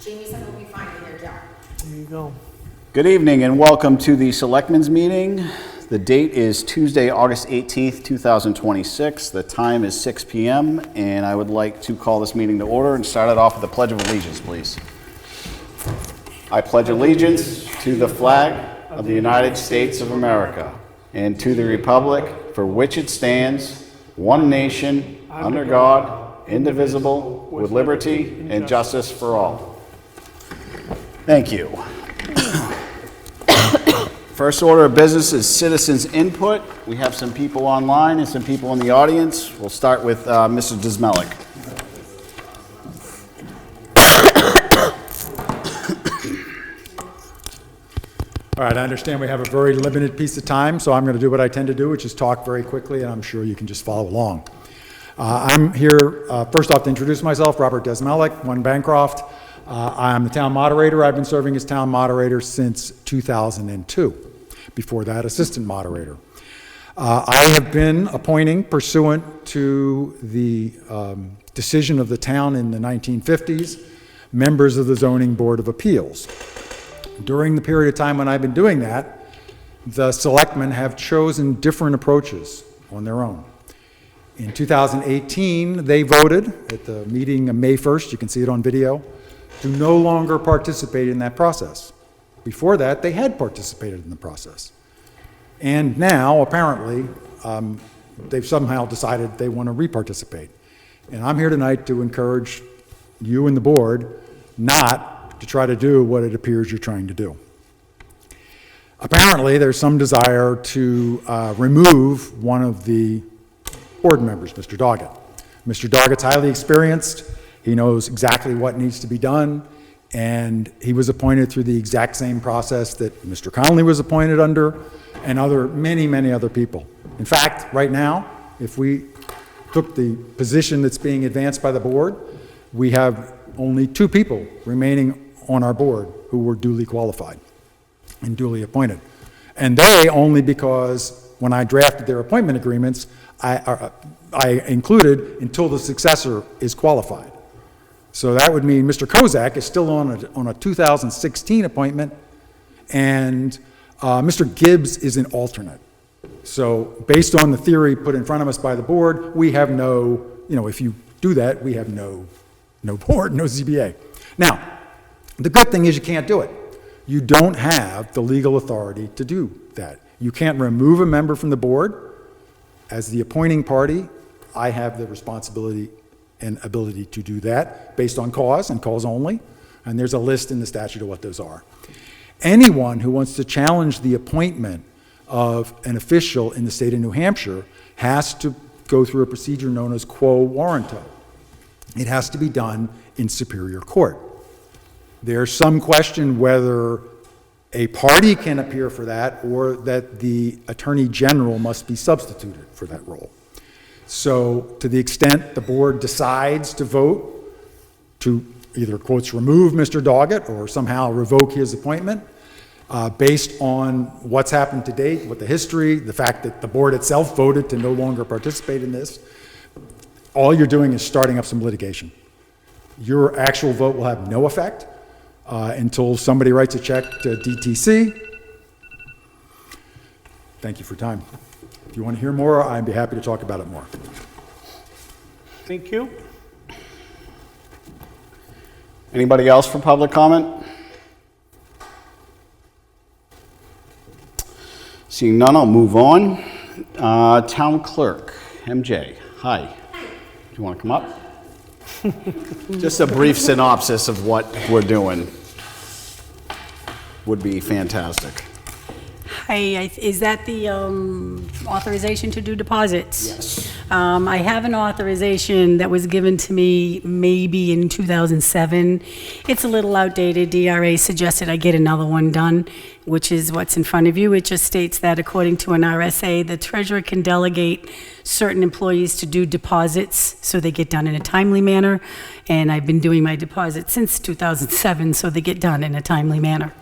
Jamie said we'll be fine in here, Joe. There you go. Good evening and welcome to the Selectmen's Meeting. The date is Tuesday, August 18th, 2026. The time is 6 p.m. and I would like to call this meeting to order and start it off with the Pledge of Allegiance, please. I pledge allegiance to the flag of the United States of America and to the republic for which it stands, one nation, under God, indivisible, with liberty and justice for all. Thank you. First order of business is citizens' input. We have some people online and some people in the audience. We'll start with Mr. Dismelik. All right, I understand we have a very limited piece of time, so I'm going to do what I tend to do, which is talk very quickly, and I'm sure you can just follow along. I'm here, first off, to introduce myself, Robert Dismelik, 1 Bancroft. I'm the town moderator. I've been serving as town moderator since 2002. Before that, assistant moderator. I have been appointing, pursuant to the decision of the town in the 1950s, members of the Zoning Board of Appeals. During the period of time when I've been doing that, the selectmen have chosen different approaches on their own. In 2018, they voted at the meeting of May 1st, you can see it on video, to no longer participate in that process. Before that, they had participated in the process. And now, apparently, they've somehow decided they want to re-participate. And I'm here tonight to encourage you and the board not to try to do what it appears you're trying to do. Apparently, there's some desire to remove one of the board members, Mr. Doggett. Mr. Doggett's highly experienced. He knows exactly what needs to be done, and he was appointed through the exact same process that Mr. Connolly was appointed under, and many other people. In fact, right now, if we took the position that's being advanced by the board, we have only 2 people remaining on our board who were duly qualified and duly appointed. And they only because when I drafted their appointment agreements, I included until the successor is qualified. So that would mean Mr. Kozak is still on a 2016 appointment, and Mr. Gibbs is an alternate. So based on the theory put in front of us by the board, we have no, if you do that, we have no board, no ZBA. Now, the good thing is you can't do it. You don't have the legal authority to do that. You can't remove a member from the board. As the appointing party, I have the responsibility and ability to do that based on cause and cause only. And there's a list in the statute of what those are. Anyone who wants to challenge the appointment of an official in the state of New Hampshire has to go through a procedure known as quo warranto. It has to be done in Superior Court. There's some question whether a party can appear for that or that the Attorney General must be substituted for that role. So to the extent the board decides to vote to either, quotes, remove Mr. Doggett or somehow revoke his appointment, based on what's happened to date, what the history, the fact that the board itself voted to no longer participate in this, all you're doing is starting up some litigation. Your actual vote will have no effect until somebody writes a check to DTC. Thank you for your time. If you want to hear more, I'd be happy to talk about it more. Thank you. Anybody else for public comment? Seeing none, I'll move on. Town Clerk, MJ, hi. Do you want to come up? Just a brief synopsis of what we're doing would be fantastic. Hi, is that the authorization to do deposits? Yes. I have an authorization that was given to me maybe in 2007. It's a little outdated. DRA suggested I get another one done, which is what's in front of you. It just states that according to an RSA, the treasurer can delegate certain employees to do deposits so they get done in a timely manner. And I've been doing my deposits since 2007, so they get done in a timely manner.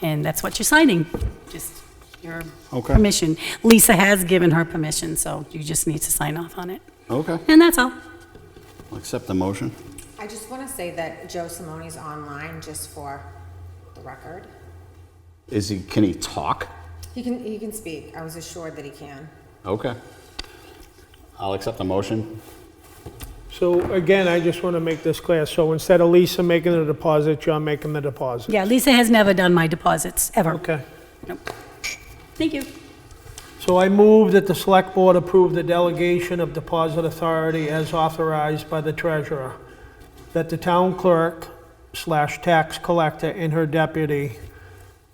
And that's what you're signing, just your permission. Lisa has given her permission, so you just need to sign off on it. Okay, And that's all. I'll accept the motion. I just want to say that Joe Simone's online, just for the record. Can he talk? He can speak. I was assured that he can. Okay. I'll accept the motion. So again, I just want to make this clear. So instead of Lisa making the deposit, you're making the deposit? Yeah, Lisa has never done my deposits, ever. Okay. Thank you. So I move that the select board approve the delegation of deposit authority as authorized by the treasurer, that the town clerk / tax collector and her deputy,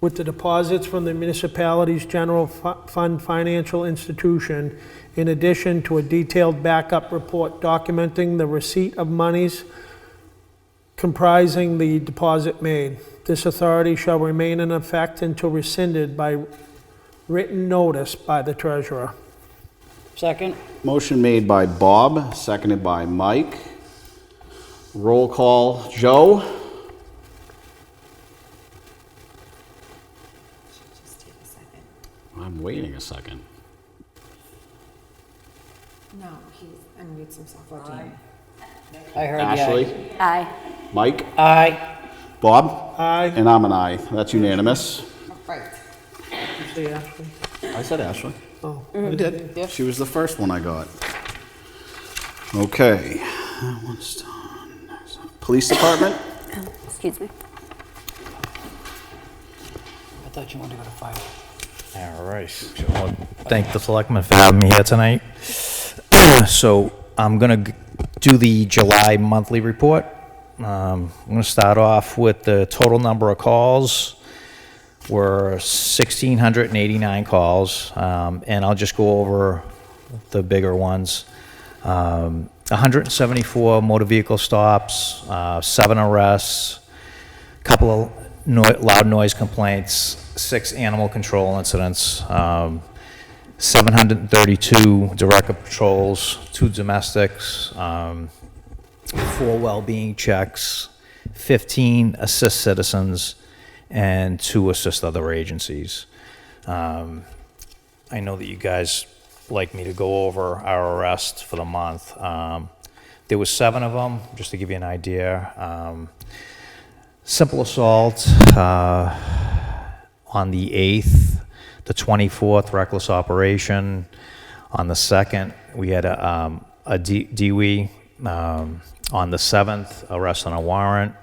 with the deposits from the municipality's general fund financial institution, in addition to a detailed backup report documenting the receipt of monies comprising the deposit made. This authority shall remain in effect until rescinded by written notice by the treasurer. Second? Motion made by Bob, seconded by Mike. Roll call, Joe? Just take a second. I'm waiting a second. No, he unmutes himself. Or do you? I heard Ashley? the Aye. Mike? aye. Bob? Aye. And I'm an aye. That's unanimous. Right. Say Ashley. I said Ashley. Oh. I did. She was the first one I got. Okay. That one's done. Police Department? Excuse me. I thought you wanted to go to fire. All right. Well, thank the selectmen for having me here tonight. So I'm going to do the July monthly report. I'm going to start off with the total number of calls were 1,689 calls, and I'll just go over the bigger ones. 174 motor vehicle stops, 7 arrests, a couple of loud noise complaints, 6 animal control incidents, 732 direct patrols, 2 domestics, 4 well-being checks, 15 assist citizens, and 2 assist other agencies. I know that you guys like me to go over our arrests for the month. There was 7 of them, just to give you an idea. Simple assault on the 8th, the 24th, reckless operation. On the 2nd, we had a DWI. On the 7th, arrest on a warrant.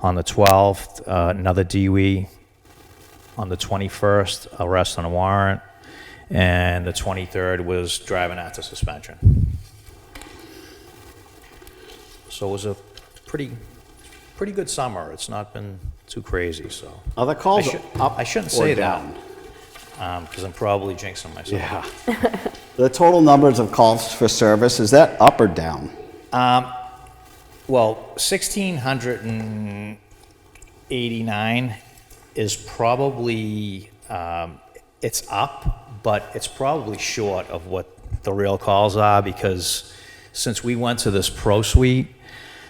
On the 12th, another DWI. On the 21st, arrest on a warrant. And the 23rd was driving after suspension. So it was a pretty good summer. It's not been too crazy, so. Are the calls up I shouldn't or say down? that, because I'm probably jinxing myself. Yeah. The total numbers of calls for service, is that up or down? Well, 1,689 is probably, it's up, but it's probably short of what the real calls are, because since we went to this Pro Suite,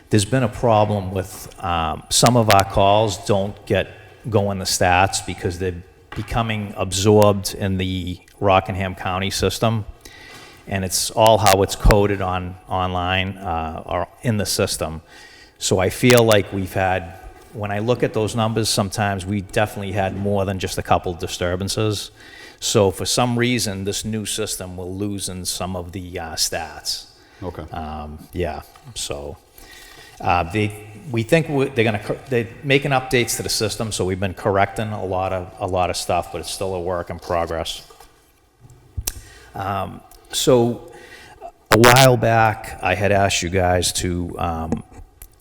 there's been a problem with some of our calls don't go in the stats because they're becoming absorbed in the Rockingham County system. And it's all how it's coded online or in the system. So I feel like we've had, when I look at those numbers, sometimes we definitely had more than just a couple disturbances. So for some reason, this new system will loosen some of the stats. Okay. Yeah, so we think they're making updates to the system, so we've been correcting a lot of stuff, but it's still a work in progress. So a while back, I had asked you guys to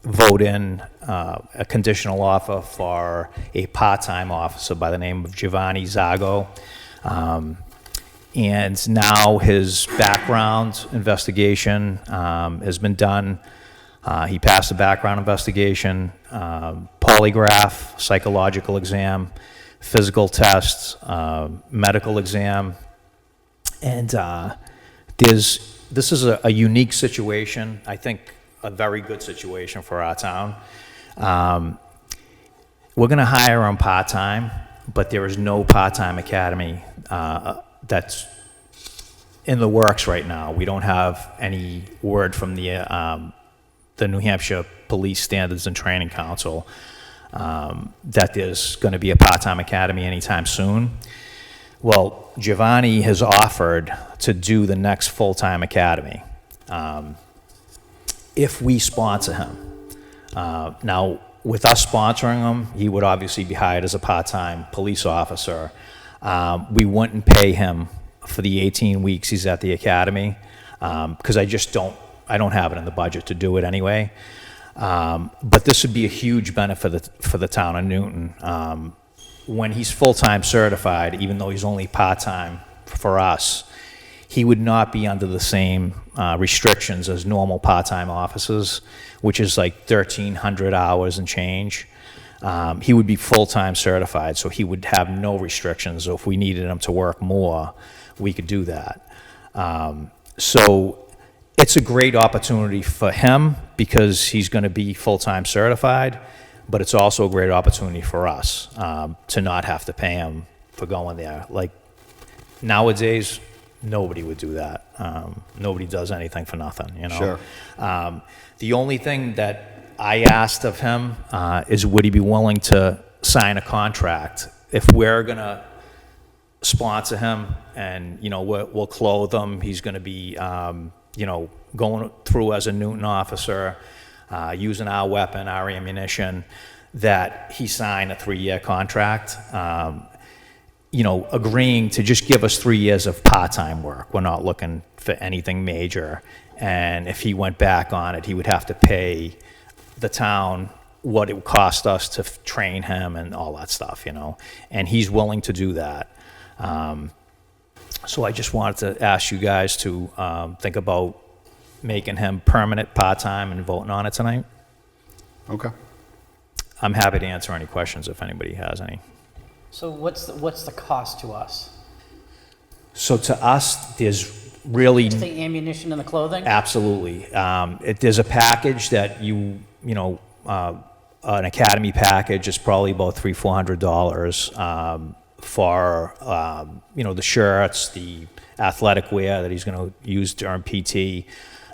vote in a conditional offer for a part-time officer by the name of Giovanni Zago. And now his background investigation has been done. He passed the background investigation, polygraph, psychological exam, physical test, medical exam. And this is a unique situation, I think a very good situation for our town. We're going to hire him part-time, but there is no part-time academy that's in the works right now. We don't have any word from the New Hampshire Police Standards and Training Council, that there's going to be a part-time academy anytime soon. Well, Giovanni has offered to do the next full-time academy if we sponsor him. Now, with us sponsoring him, he would obviously be hired as a part-time police officer. We wouldn't pay him for the 18 weeks he's at the academy because I don't have it in the budget to do it anyway. But this would be a huge benefit for the town of Newton. When he's full-time certified, even though he's only part-time for us, he would not be under the same restrictions as normal part-time officers, which is like 1,300 hours and change. He would be full-time certified, so he would have no restrictions. So if we needed him to work more, we could do that. So it's a great opportunity for him because he's going to be full-time certified, but it's also a great opportunity for us to not have to pay him for going there. Like nowadays, nobody would do that. Nobody does anything for nothing, you know? Sure. The only thing that I asked of him is would he be willing to sign a contract if we're going to sponsor him and, you know, we'll clothe him. He's going to be, you know, going through as a Newton officer, using our weapon, our ammunition, that he sign a 3-year contract. You know, agreeing to just give us 3 years of part-time work. We're not looking for anything major. And if he went back on it, he would have to pay the town what it would cost us to train him and all that stuff, you know. And he's willing to do that. So I just wanted to ask you guys to think about making him permanent part-time and voting on it tonight. Okay. I'm happy to answer any questions if anybody has any. So what's the cost to us? So to us, there's really, Just the ammunition and the clothing? absolutely, there's a package that an academy package is probably about $300-400 for, the shirts, the athletic wear that he's going to use during PT.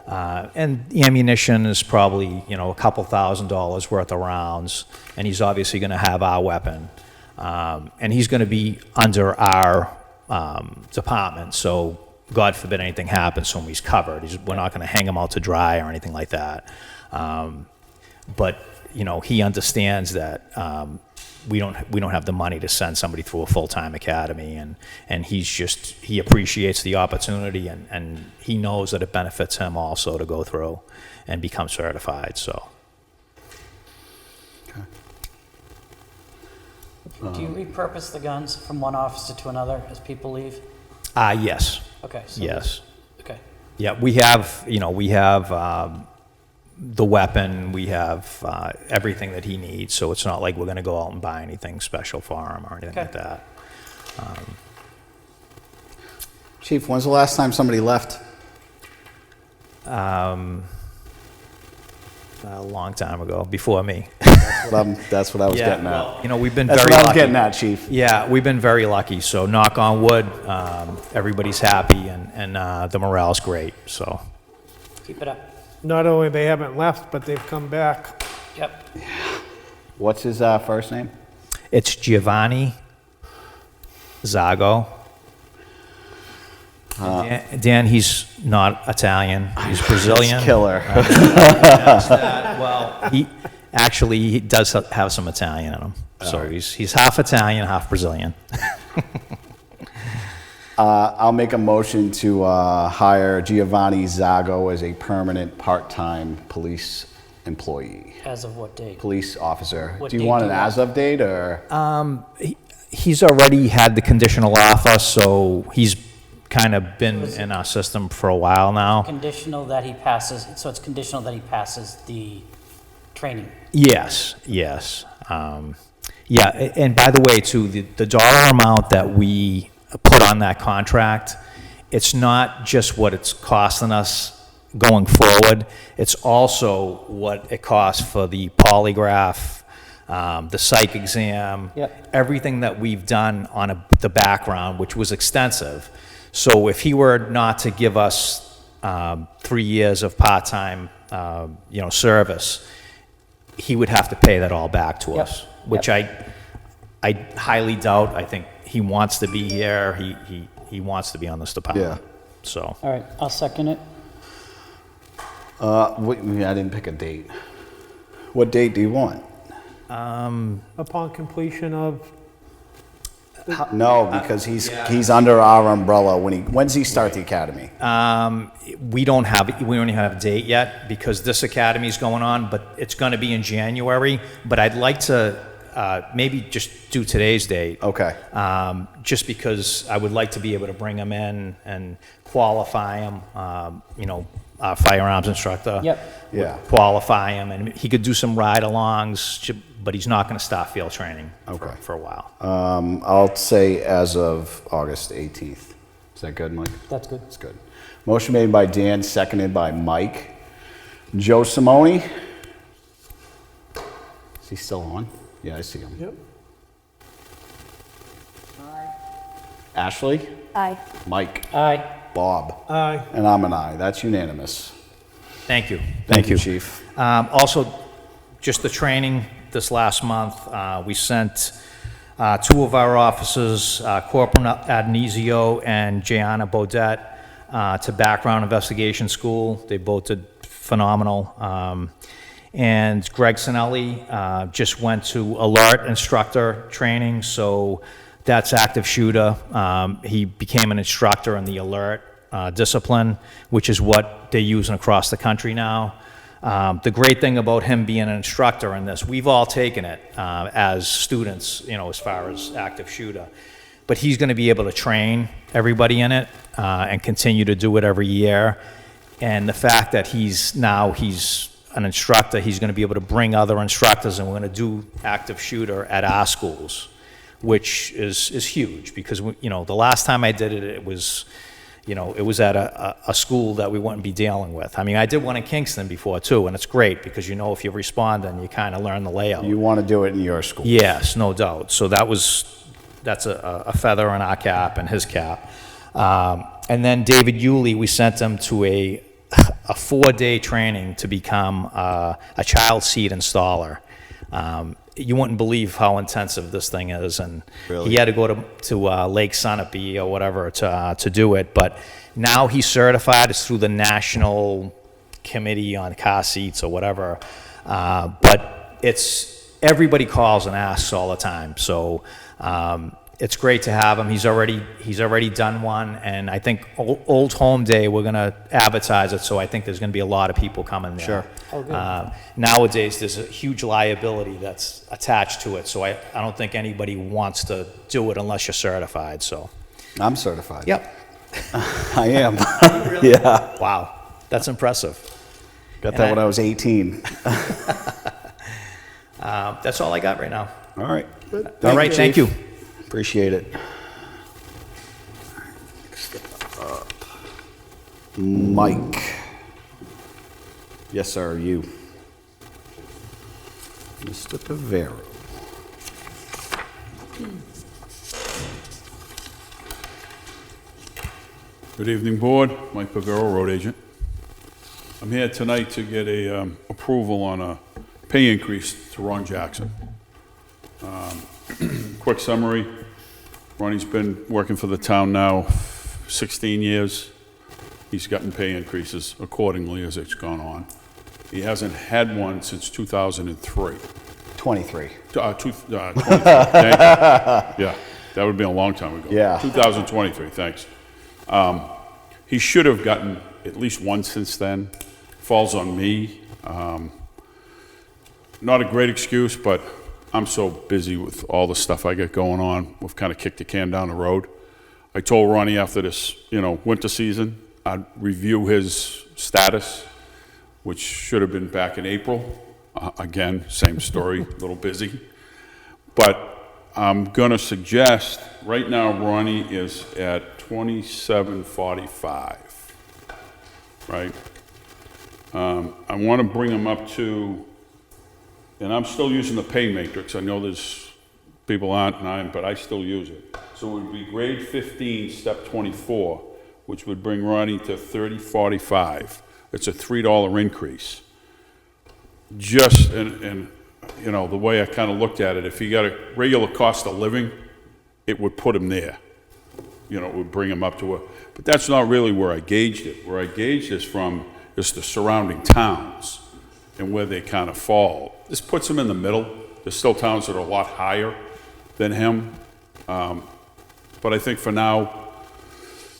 And the ammunition is probably, a couple $1,000s worth of rounds. And he's obviously going to have our weapon. And he's going to be under our department. So God forbid anything happens to him, he's covered. We're not going to hang him out to dry or anything like that. But he understands that we don't have the money to send somebody through a full-time academy, and he appreciates the opportunity, and he knows that it benefits him also to go through and become certified. So Do you repurpose the guns from one officer to another as people leave? yes, Okay. So yes. Okay. Yeah, we have the weapon, we have everything that he needs, so it's not like we're going to go out and buy anything special for him or anything Okay. like that. Chief, when's the last time somebody left? A long time ago, before me. That's what I was getting at. well, we've been That's very what I was lucky. getting at, Chief. Yeah, we've been very lucky, so knock on wood, everybody's happy, and the morale's great, so. Keep it up. Not only they haven't left, but they've come back. Yep. What's his first name? It's Giovanni Zago. Dan, he's not Italian, he's Brazilian. Killer. Well, he does have some Italian in him. So he's half Italian, half Brazilian. I'll make a motion to hire Giovanni Zago as a permanent part-time police employee, As of what date? police officer. What Do you date want do an you want? as-of date or? He's already had the conditional offer, so he's kind of been in our system for a while now. Conditional that he passes, so it's conditional that he passes the training. Yes. Yeah, and by the way, too, the dollar amount that we put on that contract, it's not just what it's costing us going forward, it's also what it costs for the polygraph, the psych exam, Yep. everything that we've done on the background, which was extensive. So if he were not to give us 3 years of part-time, service, he would have to pay that all back to Yep, us, which I highly doubt. I think he wants to be here. He wants to be on this department. Yeah. So, All right, I'll second it. Wait, I didn't pick a date. What date do you want? Upon completion of, No, because he's under our umbrella. When's he start the academy? we don't even have a date yet because this academy is going on, but it's going to be in January. But I'd like to maybe just do today's date. Okay. Just because I would like to be able to bring him in and qualify him, our firearms instructor. Yep. would Yeah. qualify him, and he could do some ride-alongs, but he's not going to start field training Okay. for a while. I'll say as of August 18th. Is that good, Mike? That's good. That's good. Motion made by Dan, seconded by Mike. Joe Simone? Is he still on? Yeah, I see him. yep. Ashley? Aye. Mike? Aye. Bob? Aye. And I'm an aye. That's unanimous. Thank you. Thank you, Chief. Also, just the training this last month, we sent two of our officers, Corporal Adonisio and Gianna Bodette, to background investigation school. They both did phenomenal. And Greg Sinelli just went to alert instructor training, so that's active shooter. He became an instructor in the alert discipline, which is what they're using across the country now. The great thing about him being an instructor in this, we've all taken it as students, as far as active shooter. But he's going to be able to train everybody in it and continue to do it every year. And the fact that he's an instructor, he's going to be able to bring other instructors, and we're going to do active shooter at our schools, which is huge because, the last time I did it, it was at a school that we wouldn't be dealing with. I mean, I did one in Kingston before too, and it's great because if you respond, then you kind of learn the layout. You want to do it in your school? Yes, no doubt. So that's a feather in our cap and his cap. And then David Yulee, we sent him to a 4-day training to become a child seat installer. You wouldn't believe how intensive this thing is, and Really? he had to go to Lake Sunapee or whatever to do it. But now he's certified. It's through the National Committee on Car Seats or whatever. But everybody calls and asks all the time. So it's great to have him. He's already done one, and I think Old Home Day we're going to advertise it. So I think there's going to be a lot of people coming there. Sure. Oh, good. Nowadays, there's a huge liability that's attached to it. So I don't think anybody wants to do it unless you're certified. So. I'm certified. Yep. I am. Yeah. Wow, that's impressive. Got that when I was 18. That's all I got right now. All right. All right, thank you. Appreciate it. Next up, Mike. Yes, sir, you. Mr. Pavero. Good evening, Board. Mike Pavero, road agent. I'm here tonight to get a approval on a pay increase to Ron Jackson. Quick summary, Ronnie's been working for the town now 16 years. He's gotten pay increases accordingly as it's gone on. He hasn't had one since 2003. 23. 23, thank you. Yeah, that would be a long time ago. Yeah. 2023, thanks. He should have gotten at least one since then. Falls on me. Not a great excuse, but I'm so busy with all the stuff I get going on. We've kind of kicked the can down the road. I told Ronnie after this, winter season, I'd review his status, which should have been back in April. Again, same story, a little busy. But I'm going to suggest, right now Ronnie is at 2745, right? I want to bring him up to, and I'm still using the pay matrix. I know there's people aren't, but I still use it. So it would be grade 15, step 24, which would bring Ronnie to 3045. It's a $3 increase. And you know, the way I kind of looked at it, if he got a regular cost of living, it would put him there. You know, it would bring him up to a, but that's not really where I gauged it. Where I gauged this from is the surrounding towns and where they kind of fall. This puts him in the middle. There's still towns that are a lot higher than him. But I think for now,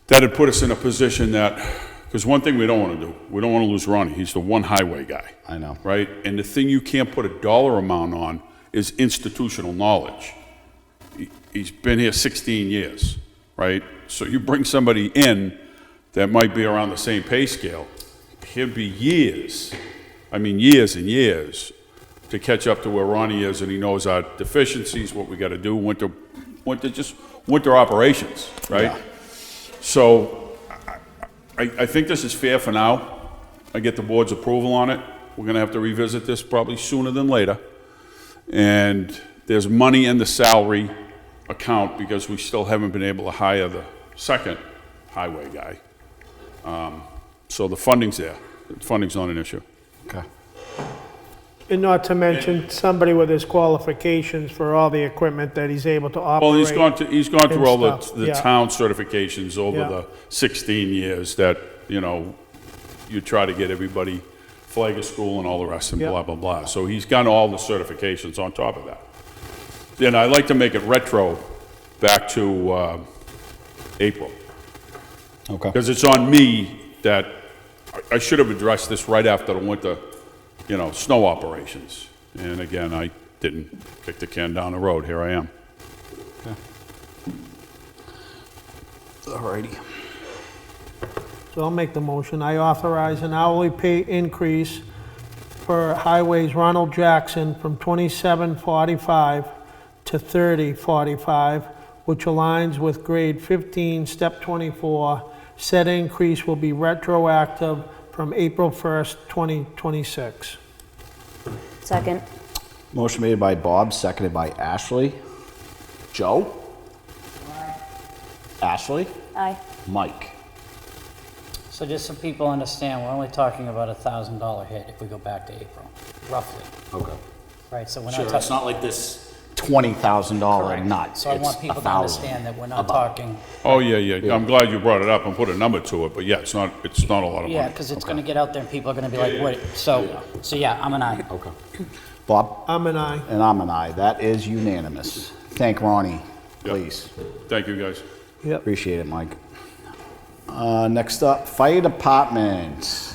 that'd put us in a position that, because one thing we don't want to do, we don't want to lose Ronnie. He's the one highway guy. I know. Right? And the thing you can't put a dollar amount on is institutional knowledge. He's been here 16 years, right? So you bring somebody in that might be around the same pay scale, he'll be years, I mean years and years, to catch up to where Ronnie is, and he knows our deficiencies, what we got to do, winter operations, right? Yeah. So I think this is fair for now. I get the board's approval on it. We're going to have to revisit this probably sooner than later. And there's money in the salary account because we still haven't been able to hire the second highway guy. So the funding's there. The funding's not an issue. Okay. And not to mention, somebody with his qualifications for all the equipment that he's able to operate. Well, he's gone through all and stuff, the yeah. town certifications over Yeah. the 16 years that, you know, you try to get everybody Flagler School and all the rest and Yeah. blah, blah, blah. So he's got all the certifications on top of that. Then I like to make it retro back to April. Okay. Because it's on me that I should have addressed this right after the winter, you know, snow operations. And again, I didn't kick the can down the road. Here I am. Alrighty. So I'll make the motion. I authorize an hourly pay increase for Highways Ronald Jackson from $27.45 to $30.45, which aligns with grade 15, step 24. Said increase will be retroactive from April 1st, 2026. Second. Motion made by Bob, seconded by Ashley. Joe? Ashley? Aye. Mike? So just so people understand, we're only talking about $1,000 hit if we go back to April, roughly, Okay. right? So we're Sure, not it's talking. not like this $20,000 nut. So I It's want people to 1,000 understand that we're not above. talking, Oh, yeah. I'm glad you brought it up and put a number to it, but yeah, it's not a lot of yeah, money. because it's gonna get out there and people are gonna be like, what? So yeah, I'm an aye. Okay. Bob? I'm an aye. And I'm an aye. That is unanimous. Thank Ronnie, please. Thank you, guys. Yep. Appreciate it, Mike. Next up, Fire Department.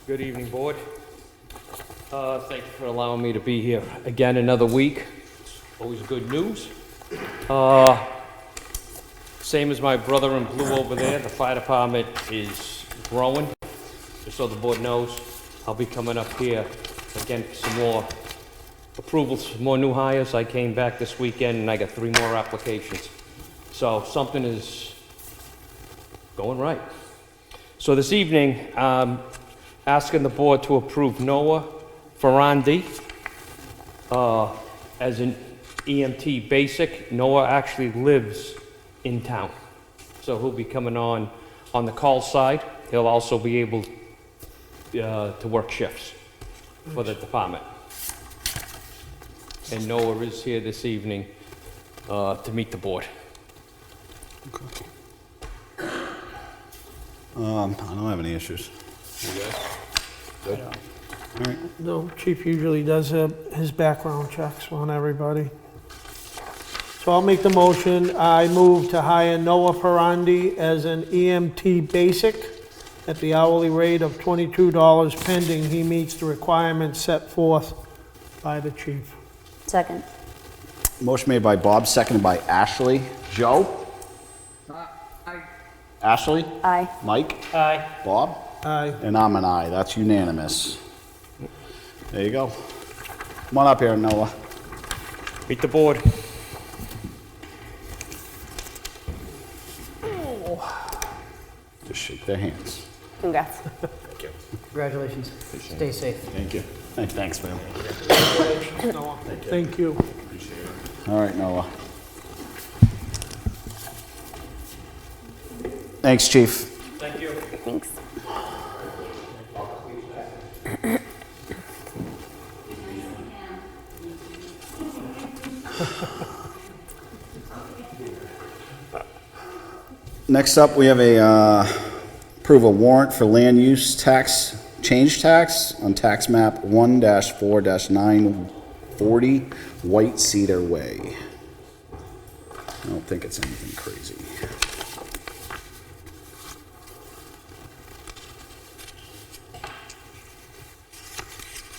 Good evening, Board. Thank you for allowing me to be here again another week. Always good news. Same as my brother in blue over there, the fire department is growing. Just so the board knows, I'll be coming up here again for some more approvals, some more new hires. I came back this weekend and I got 3 more applications. So something is going right. So this evening, asking the board to approve Noah Ferrandi as an EMT basic. Noah actually lives in town, so he'll be coming on the call side. He'll also be able to work shifts for the department. And Noah is here this evening to meet the board. I don't have any issues. No, chief usually does his background checks on everybody. So I'll make the motion. I move to hire Noah Ferrandi as an EMT basic at the hourly rate of $22 pending he meets the requirements set forth by the chief. Second. Motion made by Bob, seconded by Ashley. Joe? Aye. Ashley? Aye. Mike? Aye. Bob? Aye. And I'm an aye. That's unanimous. There you go. Come on up here, Noah. Meet the board. Just shake their hands. Congrats. Congratulations. Stay safe. Thank you. Thanks, man. Thank you. All right, Noah. Thanks, Chief. Thank you. Thanks. Next up, we have approve a warrant for land use tax, change tax on tax map 1-4-940 White Cedar Way. I don't think it's anything crazy.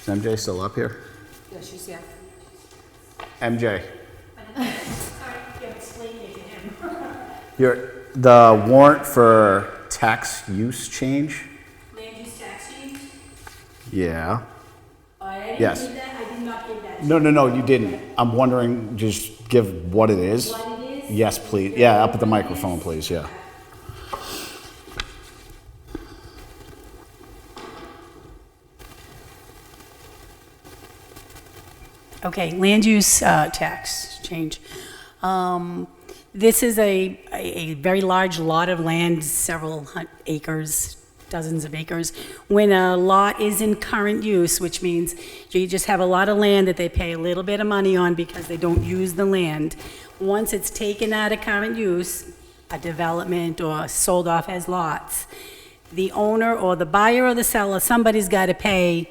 Is MJ still up here? Yeah, she's here. MJ. The warrant for tax use change? Land use tax change? Yeah. I didn't Yes. give that, I did not give that. No, you didn't. I'm wondering, just give what it is. What it is? Yes, please. Yeah, up at the microphone, please, yeah. Okay, land use tax change. This is a very large lot of land, several acres, dozens of acres. When a lot is in current use, which means you just have a lot of land that they pay a little bit of money on because they don't use the land. Once it's taken out of current use, a development or sold off as lots, the owner or the buyer or the seller, somebody's got to pay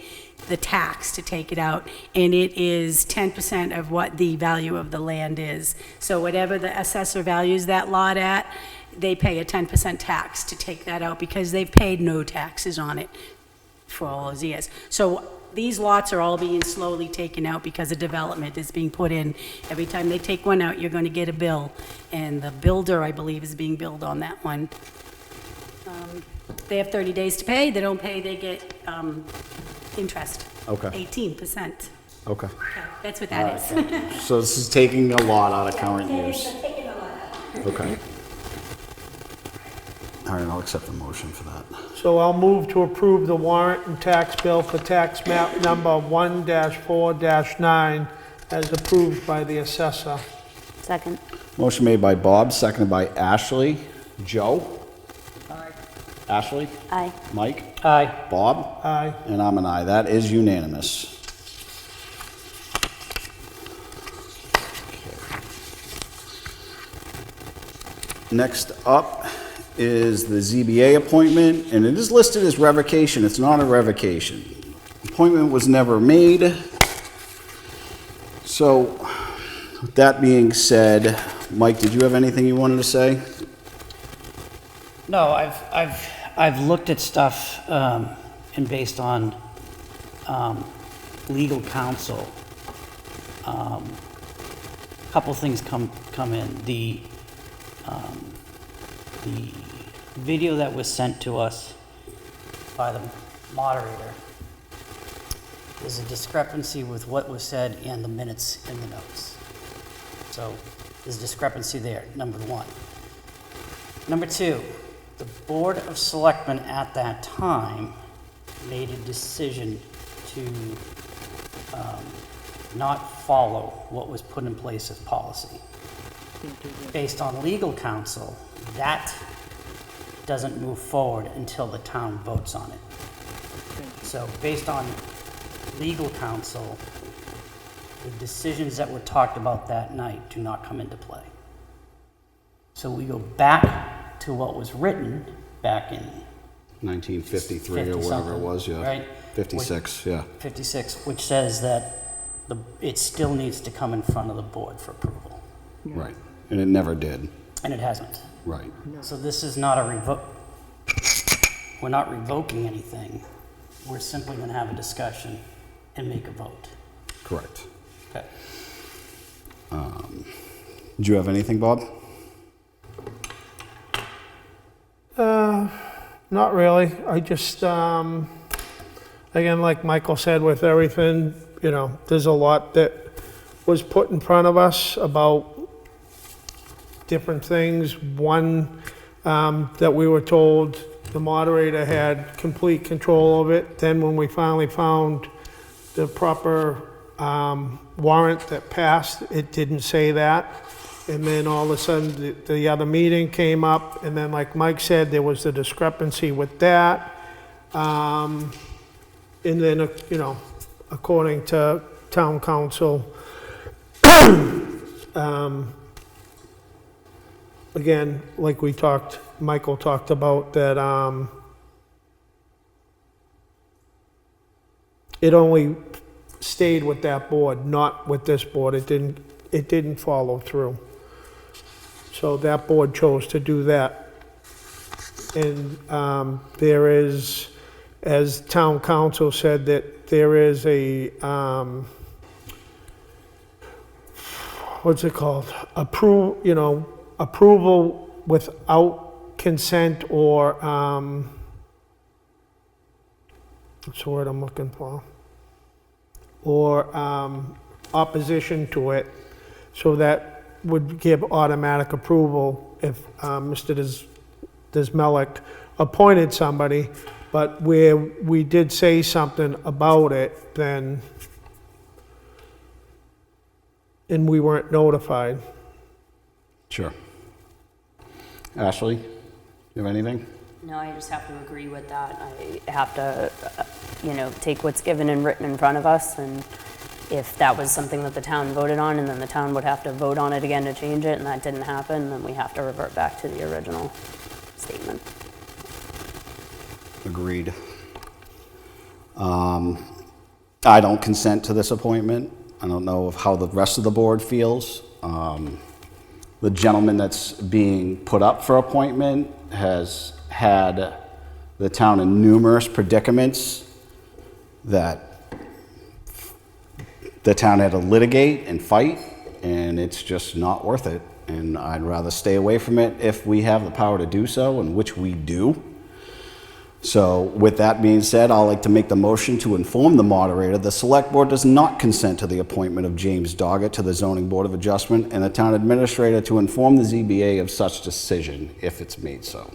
the tax to take it out, and it is 10% of what the value of the land is. So whatever the assessor values that lot at, they pay a 10% tax to take that out because they've paid no taxes on it for all those years. So these lots are all being slowly taken out because a development is being put in. Every time they take one out, you're going to get a bill, and the builder, I believe, is being billed on that one. They have 30 days to pay. They don't pay, they get interest. Okay. 18%. Okay. Okay, that's what that is. So this is taking a lot out of current use. Okay. All right, I'll accept the motion for that. So I'll move to approve the warrant and tax bill for tax map number 1-4-9 as approved by the assessor. Second. Motion made by Bob, seconded by Ashley. Joe? Aye. Ashley? Aye. Mike? Aye. Bob? Aye. And I'm an aye. That is unanimous. Next up is the ZBA appointment, and it is listed as revocation. It's not a revocation. Appointment was never made. So, with that being said, Mike, did you have anything you wanted to say? No, I've looked at stuff, and based on, legal counsel, couple things come in. The video that was sent to us by the moderator, there's a discrepancy with what was said and the minutes in the notes. So there's discrepancy there, number one. Number two, the Board of Selectmen at that time made a decision to not follow what was put in place as policy. Based on legal counsel, that doesn't move forward until the town votes on it. So based on legal counsel, the decisions that were talked about that night do not come into play. So we go back to what was written back in 1953 or 50 whatever it something, was, yeah. right? 56, yeah. 56, which says that it still needs to come in front of the board for approval, Right. And it never did. and it hasn't. Right. So this is not a we're not revoking anything. We're simply going to have a discussion and make a vote. Correct. Okay. Did you have anything, Bob? Not really. I just, again, like Michael said, with everything, you know, there's a lot that was put in front of us about different things. One, that we were told the moderator had complete control of it. Then when we finally found the proper warrant that passed, it didn't say that. And then all of a sudden, the other meeting came up, and then like Mike said, there was the discrepancy with that. And then, you know, according to town council, again, like Michael talked about, that it only stayed with that board, not with this board. It didn't follow through. So that board chose to do that. And there is, as town council said, that there is a, what's it called? Approval without consent, or, what's the word I'm looking for? Or opposition to it, so that would give automatic approval if Mr. Desmelic appointed somebody, but where we did say something about it, then, and we weren't notified. Sure. Ashley, you have anything? No, I just have to agree with that. I have to, take what's given and written in front of us, and if that was something that the town voted on, and then the town would have to vote on it again to change it, and that didn't happen, then we have to revert back to the original statement. Agreed. I don't consent to this appointment. I don't know how the rest of the board feels. The gentleman that's being put up for appointment has had the town in numerous predicaments that the town had to litigate and fight, and it's just not worth it. And I'd rather stay away from it if we have the power to do so, and which we do. So with that being said, I'd like to make the motion to inform the moderator the select board does not consent to the appointment of James Doggett to the zoning board of adjustment, and the town administrator to inform the ZBA of such decision if it's made so.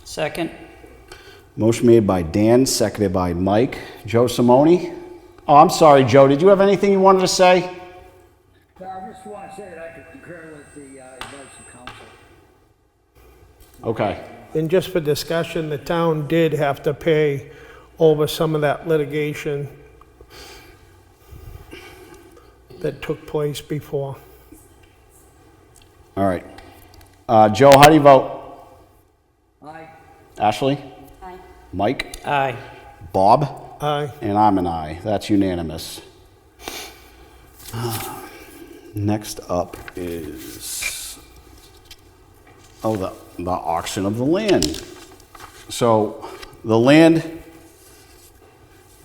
Second. Motion made by Dan, seconded by Mike. Joe Simone? Oh, I'm sorry, Joe. Did you have anything you wanted to say? No, I just want to say that I could concur with the advice of council. Okay. And just for discussion, the town did have to pay over some of that litigation that took place before. All right. Joe, how do you vote? Aye. Ashley? Aye. Mike? Aye. Bob? Aye. And I'm an aye. That's unanimous. Next up is, the auction of the land. So the land,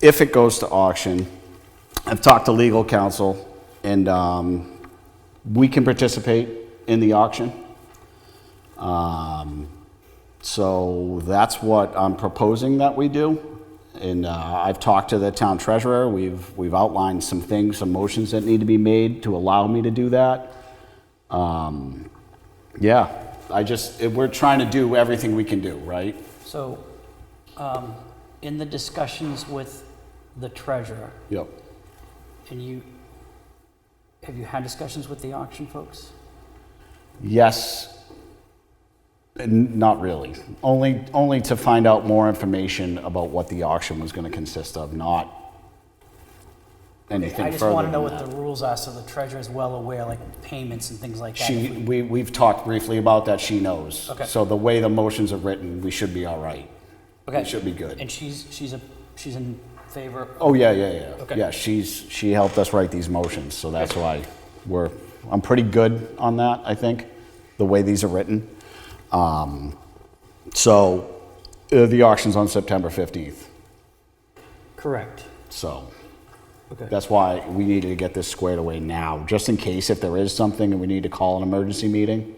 if it goes to auction, I've talked to legal counsel, and we can participate in the auction. So that's what I'm proposing that we do. And I've talked to the town treasurer. We've outlined some things, some motions that need to be made to allow me to do that. Yeah, we're trying to do everything we can do, right? So, in the discussions with the treasurer, Yep. and have you had discussions with the auction folks? Yes, not really. Only to find out more information about what the auction was going to consist of, not anything further. I just want to know than what that. the rules are, so the treasurer is well aware, like payments and things like that. We've talked briefly about that. She knows. Okay. So the way the motions are written, we should be all right. Okay. We should be good. And she's in favor? Oh, yeah. Okay. Yeah, she helped us write these motions, so that's why I'm pretty good on that, I think, the way these are written. So the auction's on September 15th, Correct. so Okay. that's why we needed to get this squared away now, just in case if there is something and we need to call an emergency meeting,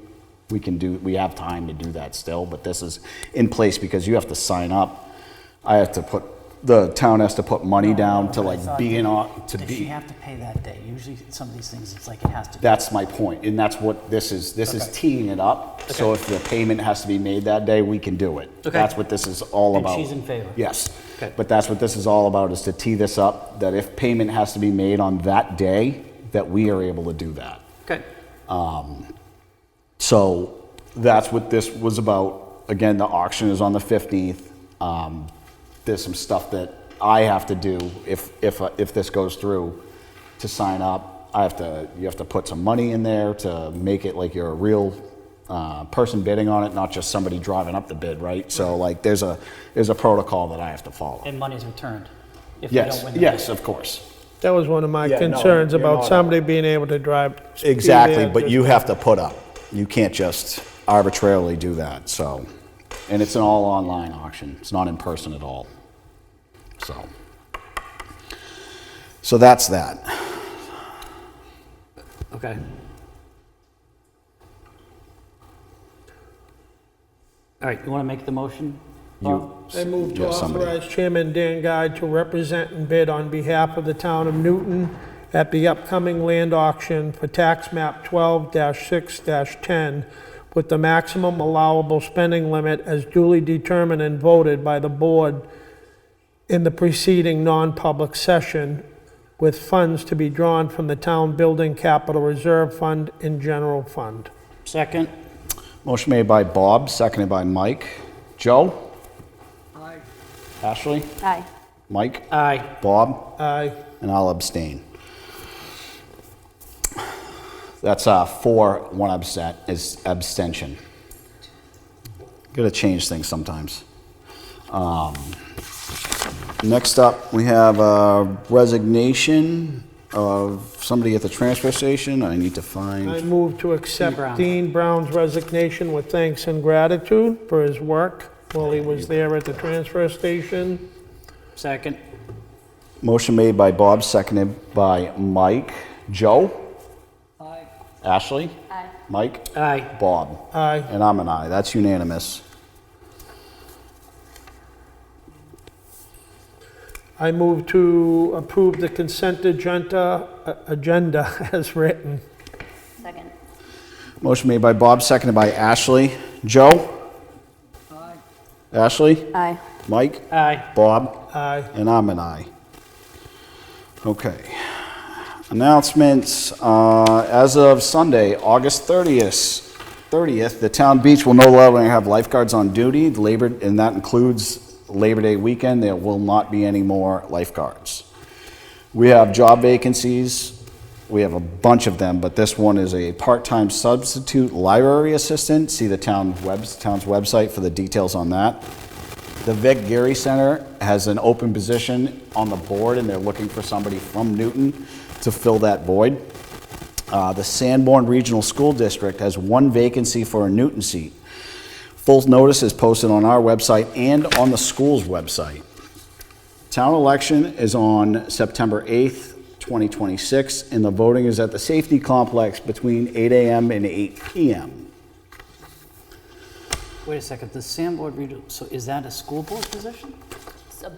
we have time to do that still, but this is in place because you have to sign up. The town has to put money down to like be in, to Does she be. have to pay that day? Usually some of these things, it's like it has to be. That's my point, and that's what this is. This is Okay. teeing it up, so if the payment has to be made that day, we can do it. Okay. That's what this is all And about. she's in favor? Yes. Okay. But that's what this is all about, is to tee this up, that if payment has to be made on that day, that we are able to do that. Okay. So that's what this was about. Again, the auction is on the 15th. There's some stuff that I have to do if this goes through to sign up. You have to put some money in there to make it like you're a real person bidding on it, not just somebody driving up the bid, right? So like there's a protocol that I have to follow. And money's returned if you don't Yes, win the yes, bid. of course. That was one of my Yeah, no, concerns you're about not- somebody being able to drive. be Exactly, there but just- you have to put up. You can't just arbitrarily do that, so. And it's an all online auction. It's not in person at all. So that's that. Okay. All right, you want to make the motion? Bob? I move to Yeah, somebody. authorize Chairman Dan Guy to represent and bid on behalf of the town of Newton at the upcoming land auction for tax map 12-6-10 with the maximum allowable spending limit as duly determined and voted by the board in the preceding non-public session, with funds to be drawn from the town building capital reserve fund and general fund. Second? Motion made by Bob, seconded by Mike. Joe? Aye. Ashley? Aye. Mike? Aye. Bob? Aye. And I'll abstain. That's 4, 1 abstention. Gotta change things sometimes. Next up, we have a resignation of somebody at the transfer station. I need to I find, move to accept Brown. Dean Brown's resignation with thanks and gratitude for his work while he was there at the transfer station. Second? motion made by Bob, seconded by Mike. Joe? Aye. Ashley? Aye. Mike? Aye. Bob? Aye. And I'm an aye. That's unanimous. I move to approve the consent agenda as written. Second. Motion made by Bob, seconded by Ashley. Joe? Aye. Ashley? Aye. Mike? Aye. Bob? Aye. And I'm an aye. Okay. Announcements. As of Sunday, August 30th, the town beach will no longer have lifeguards on duty. And that includes Labor Day weekend. There will not be any more lifeguards. We have job vacancies. We have a bunch of them, but this one is a part-time substitute library assistant. See the town's website for the details on that. The Vic Geary Center has an open position on the board, and they're looking for somebody from Newton to fill that void. The Sanborn Regional School District has one vacancy for a Newton seat. Full notice is posted on our website and on the school's website. Town election is on September 8th, 2026, and the voting is at the safety complex between 8 a.m. and 8 p.m. Wait a second, the Sanborn Regional, so is that a school board position? It's a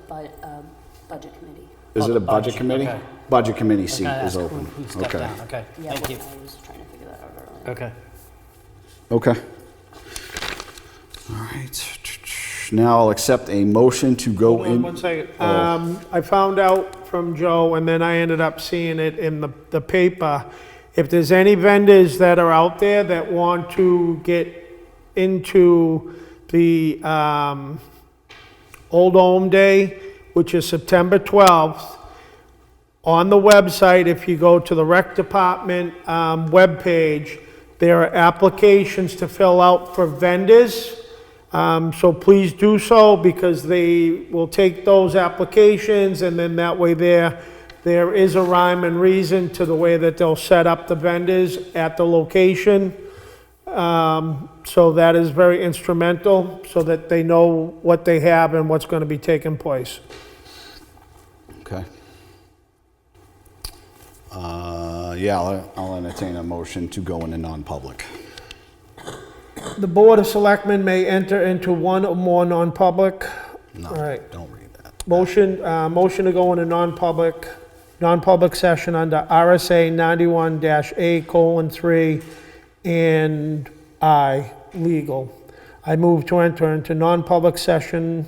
budget committee. Is it a budget budget, committee? okay. Budget committee seat Okay, is that's open. Who stepped Okay. down, okay, Yeah, thank you. I was trying to figure that out earlier. Okay. Okay. All right. Now I'll accept a motion to go Hold on in. one second. Oh. I found out from Joe, and then I ended up seeing it in the paper. If there's any vendors that are out there that want to get into the Old Home Day, which is September 12th, on the website, if you go to the rec department webpage, there are applications to fill out for vendors. So please do so, because they will take those applications, and then that way there is a rhyme and reason to the way that they'll set up the vendors at the location. So that is very instrumental, so that they know what they have and what's going to be taking place. Okay. Yeah, I'll entertain a motion to go into non-public. The Board of Selectmen may enter into one or more non-public. No, All right. don't read that. Motion to go into non-public session under RSA 91-A:3 and I, legal. I move to enter into non-public session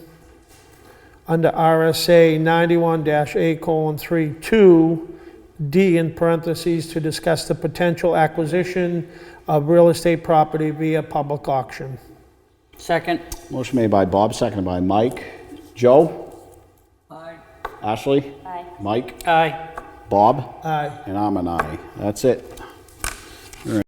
under RSA 91-A:3 2 D in parentheses, to discuss the potential acquisition of real estate property via public auction. Second. Motion made by Bob, seconded by Mike. Joe? Aye. Ashley? Aye. Mike? Aye. Bob? Aye. And I'm an aye. That's it.